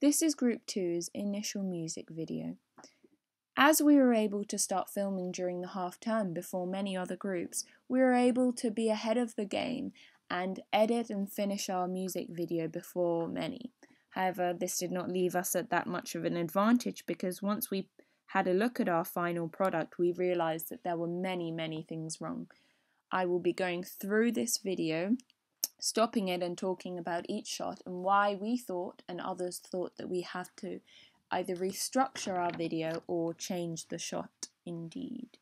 This is Group 2's initial music video. As we were able to start filming during the half term before many other groups, we were able to be ahead of the game and edit and finish our music video before many. However, this did not leave us at that much of an advantage because once we had a look at our final product, we realised that there were many things wrong. I will be going through this video, stopping it and talking about each shot and why we thought and others thought that we have to either restructure our video or change the shot indeed.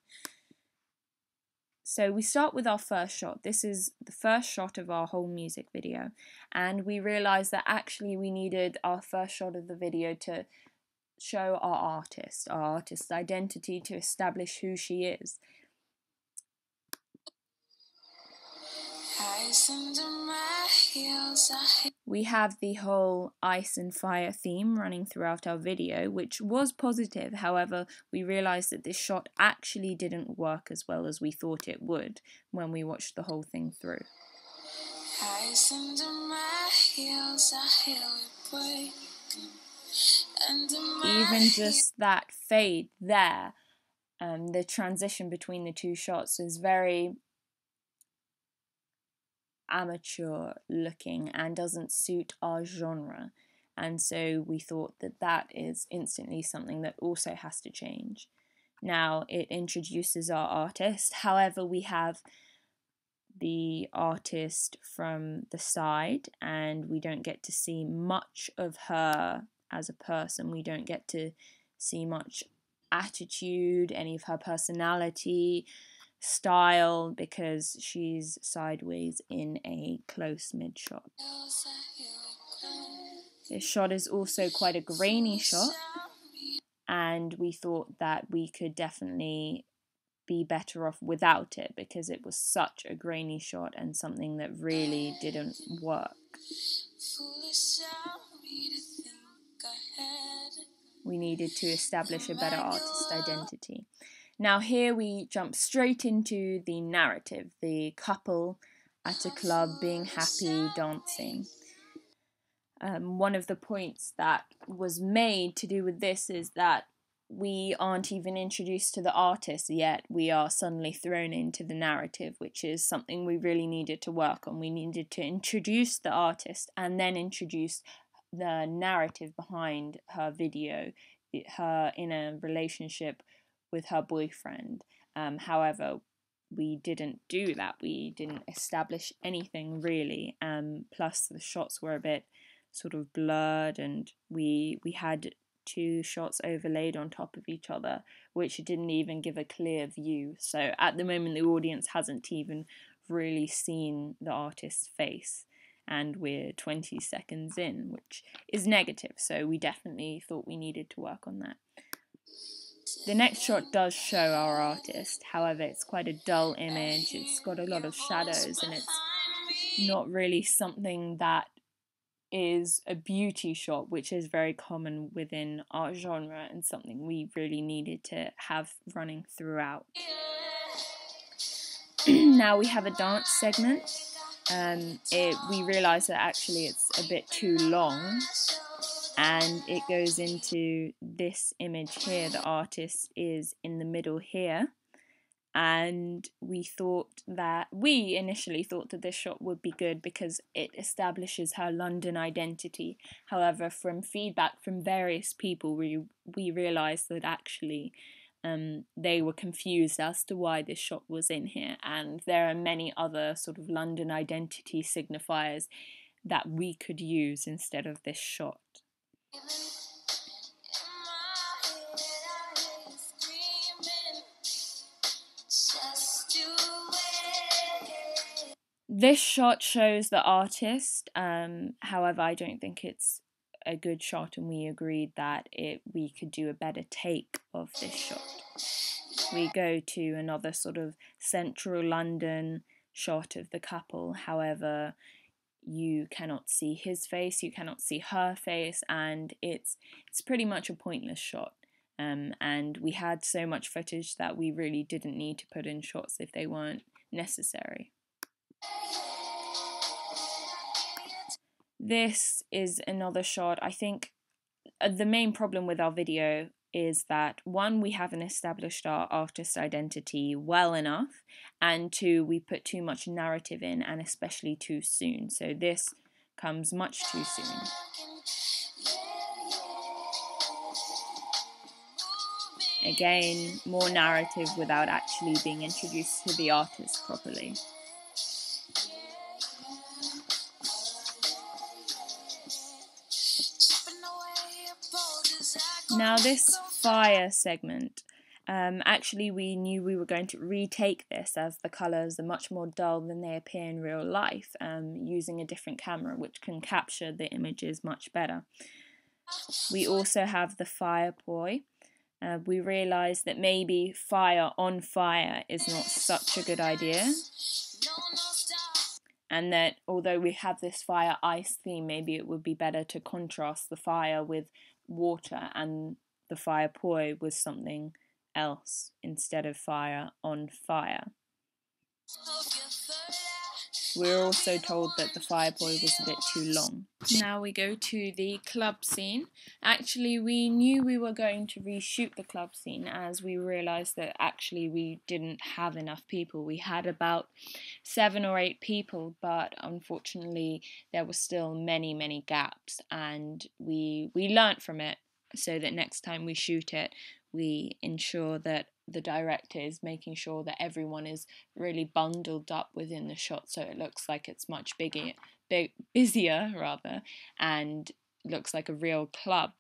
So we start with our first shot. This is the first shot of our whole music video, and we realised that actually we needed our first shot of the video to show our artist's identity, to establish who she is. We have the whole ice and fire theme running throughout our video, which was positive. However, we realised that this shot actually didn't work as well as we thought it would when we watched the whole thing through. Even just that fade there, the transition between the two shots is very amateur looking and doesn't suit our genre, and so we thought that that is instantly something that also has to change. Now it introduces our artist, however we have the artist from the side and we don't get to see much of her as a person. We don't get to see much attitude, any of her personality, style, because she's sideways in a close mid shot. This shot is also quite a grainy shot, and we thought that we could definitely be better off without it because it was such a grainy shot and something that really didn't work. We needed to establish a better artist identity. Now here we jump straight into the narrative, the couple at a club being happy, dancing. One of the points that was made to do with this is that we aren't even introduced to the artist yet. We are suddenly thrown into the narrative, which is something we really needed to work on. We needed to introduce the artist and then introduce the narrative behind her video, her in a relationship with her boyfriend. However, we didn't do that. We didn't establish anything really. Plus the shots were a bit sort of blurred, and we had two shots overlaid on top of each other, which didn't even give a clear view. So at the moment the audience hasn't even really seen the artist's face, and we're 20 seconds in, which is negative. So we definitely thought we needed to work on that. The next shot does show our artist, however it's quite a dull image, it's got a lot of shadows and it's not really something that is a beauty shot, which is very common within our genre and something we really needed to have running throughout. Now we have a dance segment. We realise that actually it's a bit too long, and it goes into this image here. The artist is in the middle here, and we initially thought that this shot would be good because it establishes her London identity. However, from feedback from various people, we realised that actually they were confused as to why this shot was in here, and there are many other sort of London identity signifiers that we could use instead of this shot. This shot shows the artist, however I don't think it's a good shot, and we agreed that we could do a better take of this shot. We go to another sort of central London shot of the couple, however you cannot see his face, you cannot see her face, and it's pretty much a pointless shot. And we had so much footage that we really didn't need to put in shots if they weren't necessary. This is another shot. I think the main problem with our video is that, one, we haven't established our artist identity well enough, and two, we put too much narrative in, and especially too soon. So this comes much too soon. Again, more narrative without actually being introduced to the artist properly. Now this fire segment, actually we knew we were going to retake this, as the colours are much more dull than they appear in real life, using a different camera which can capture the images much better. We also have the fire poi. We realised that maybe fire on fire is not such a good idea, and that although we have this fire ice theme, maybe it would be better to contrast the fire with water and the fire poi with something else instead of fire on fire. We're also told that the fire poi was a bit too long. Now we go to the club scene. Actually, we knew we were going to reshoot the club scene, as we realised that actually we didn't have enough people. We had about 7 or 8 people, but unfortunately there were still many gaps, and we learnt from it, so that next time we shoot it, we ensure that the director is making sure that everyone is really bundled up within the shot, so it looks like it's much busier rather, and looks like a real club.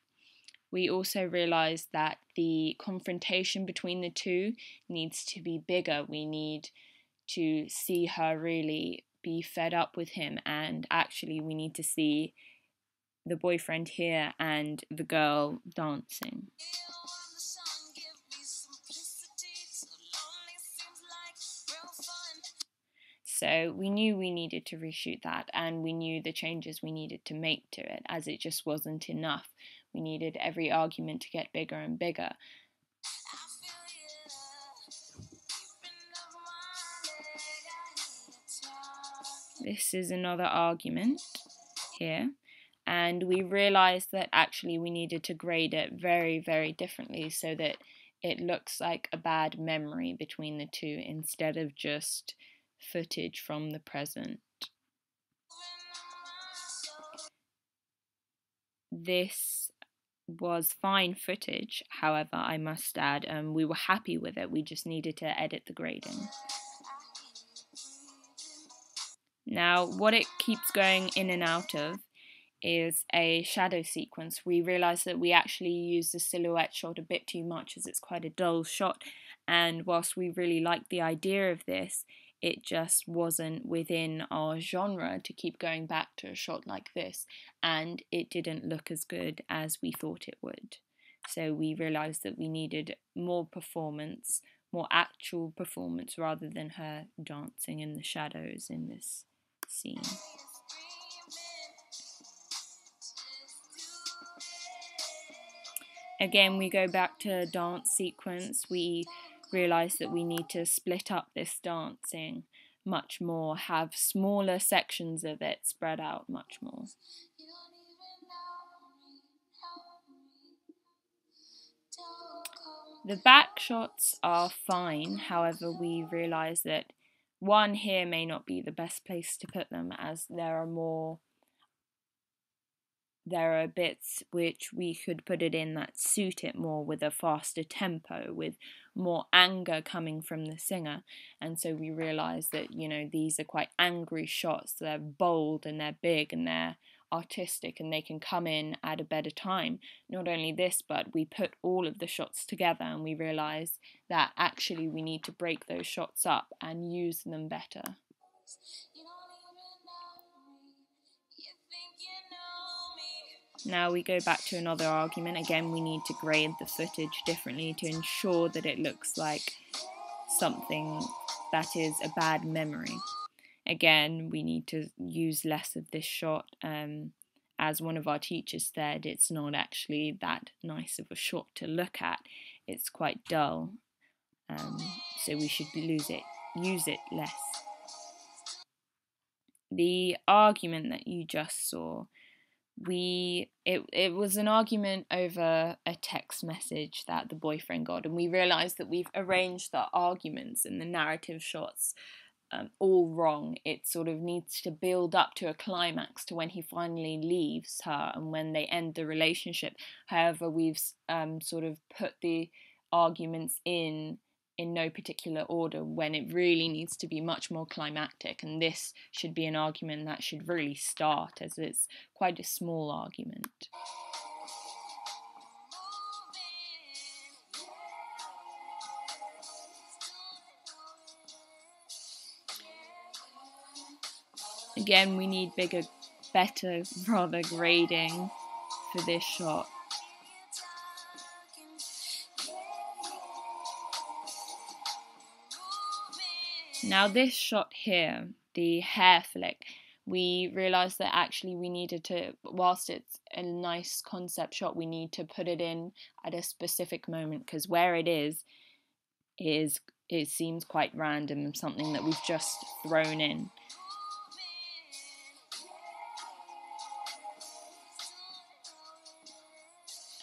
We also realised that the confrontation between the two needs to be bigger. We need to see her really be fed up with him, and actually we need to see the boyfriend here and the girl dancing. So we knew we needed to reshoot that, and we knew the changes we needed to make to it, as it just wasn't enough. We needed every argument to get bigger and bigger. This is another argument here, and we realised that actually we needed to grade it very differently, so that it looks like a bad memory between the two instead of just footage from the present. This was fine footage, however, I must add, we were happy with it. We just needed to edit the grading. Now, what it keeps going in and out of is a shadow sequence. We realised that we actually used the silhouette shot a bit too much, as it's quite a dull shot, and whilst we really liked the idea of this, it just wasn't within our genre to keep going back to a shot like this, and it didn't look as good as we thought it would. So we realised that we needed more performance, more actual performance, rather than her dancing in the shadows in this scene. Again, we go back to dance sequence. We realise that we need to split up this dancing much more, have smaller sections of it spread out much more. The back shots are fine, however we realise that one here may not be the best place to put them, as there are bits which we could put it in that suit it more, with a faster tempo, with more anger coming from the singer. And so we realised that, these are quite angry shots. They're bold and they're big and they're artistic, and they can come in at a better time. Not only this, but we put all of the shots together and we realised that actually we need to break those shots up and use them better. Now we go back to another argument. Again, we need to grade the footage differently to ensure that it looks like something that is a bad memory. Again, we need to use less of this shot. As one of our teachers said, it's not actually that nice of a shot to look at. It's quite dull. So we should use it less. The argument that you just saw it was an argument over a text message that the boyfriend got, and we realised that we've arranged the arguments and the narrative shots all wrong. It sort of needs to build up to a climax to when he finally leaves her and when they end the relationship. However, we've sort of put the arguments in no particular order when it really needs to be much more climactic, and this should be an argument that should really start, as it's quite a small argument. Again, we need better grading for this shot. Now this shot here, the hair flick, we realised that actually we needed to, whilst it's a nice concept shot, we need to put it in at a specific moment, because where it seems quite random and something that we've just thrown in.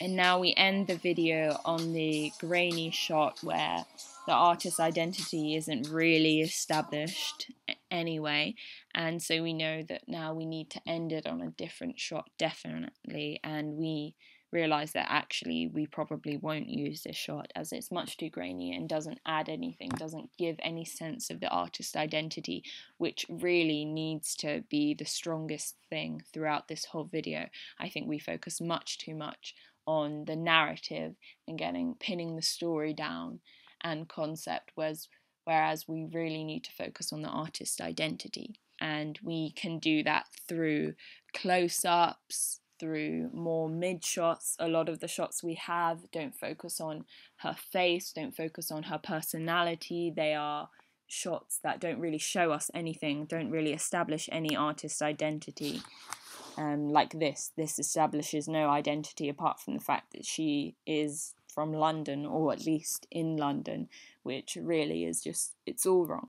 And now we end the video on the grainy shot where the artist's identity isn't really established anyway, and so we know that now we need to end it on a different shot, definitely, and we realise that actually we probably won't use this shot as it's much too grainy and doesn't add anything, doesn't give any sense of the artist's identity, which really needs to be the strongest thing throughout this whole video. I think we focus much too much on the narrative and pinning the story down and concept, whereas we really need to focus on the artist's identity. And we can do that through close-ups, through more mid-shots. A lot of the shots we have don't focus on her face, don't focus on her personality. They are shots that don't really show us anything, don't really establish any artist's identity. Like this establishes no identity apart from the fact that she is from London, or at least in London, which really is just, it's all wrong.